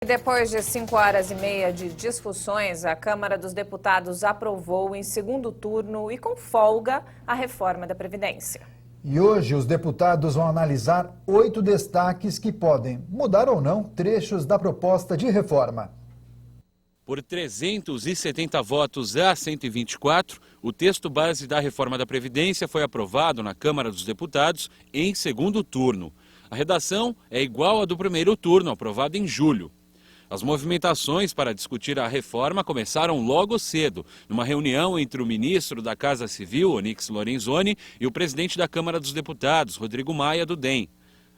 Depois de 5 horas e meia de discussões, a Câmara dos Deputados aprovou em segundo turno e com folga a reforma da Previdência. E hoje os deputados vão analisar 8 destaques que podem mudar ou não trechos da proposta de reforma. Por 370 votos a 124, o texto base da reforma da Previdência foi aprovado na Câmara dos Deputados em segundo turno. A redação é igual à do primeiro turno, aprovada em julho. As movimentações para discutir a reforma começaram logo cedo, numa reunião entre o ministro da Casa Civil, Onyx Lorenzoni, e o presidente da Câmara dos Deputados, Rodrigo Maia, do DEM.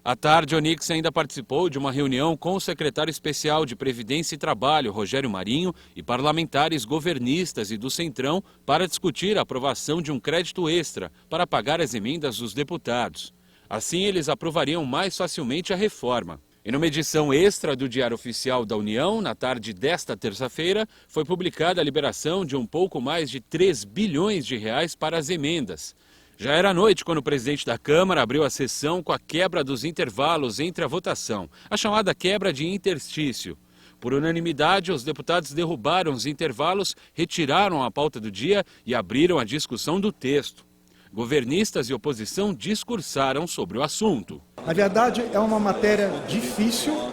À tarde, Onyx ainda participou de uma reunião com o secretário especial de Previdência e Trabalho, Rogério Marinho, e parlamentares governistas e do Centrão para discutir a aprovação de um crédito extra para pagar as emendas dos deputados. Assim, eles aprovariam mais facilmente a reforma. E numa edição extra do Diário Oficial da União, na tarde desta terça-feira, foi publicada a liberação de um pouco mais de 3 bilhões de reais para as emendas. Já era noite quando o presidente da Câmara abriu a sessão com a quebra dos intervalos entre a votação, a chamada quebra de interstício. Por unanimidade, os deputados derrubaram os intervalos, retiraram a pauta do dia e abriram a discussão do texto. Governistas e oposição discursaram sobre o assunto. A verdade é uma matéria difícil,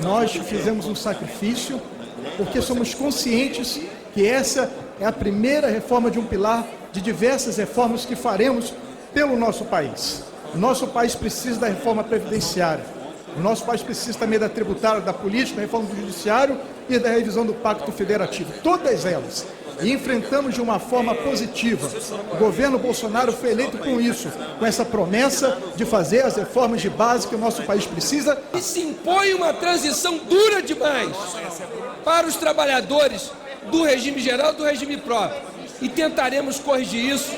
nós fizemos um sacrifício, porque somos conscientes que essa é a primeira reforma de um pilar de diversas reformas que faremos pelo nosso país. O nosso país precisa da reforma previdenciária, o nosso país precisa também da tributária, da política, da reforma do judiciário e da revisão do Pacto Federativo, todas elas. E enfrentamos de uma forma positiva. O governo Bolsonaro foi eleito com isso, com essa promessa de fazer as reformas de base que o nosso país precisa. E se impõe uma transição dura demais para os trabalhadores do regime geral e do regime próprio. E tentaremos corrigir isso.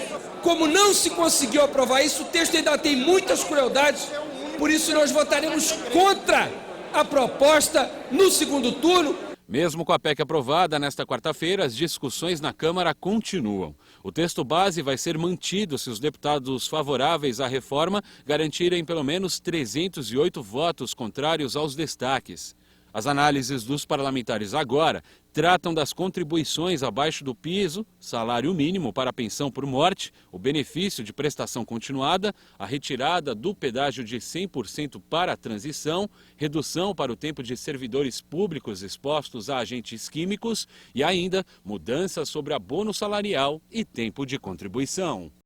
Como não se conseguiu aprovar isso, o texto ainda tem muitas crueldades, por isso nós votaremos contra a proposta no segundo turno. Mesmo com a PEC aprovada nesta quarta-feira, as discussões na Câmara continuam. O texto base vai ser mantido se os deputados favoráveis à reforma garantirem pelo menos 308 votos contrários aos destaques. As análises dos parlamentares agora tratam das contribuições abaixo do piso, salário mínimo para a pensão por morte, o benefício de prestação continuada, a retirada do pedágio de 100% para a transição, redução para o tempo de servidores públicos expostos a agentes químicos e ainda mudanças sobre abono salarial e tempo de contribuição.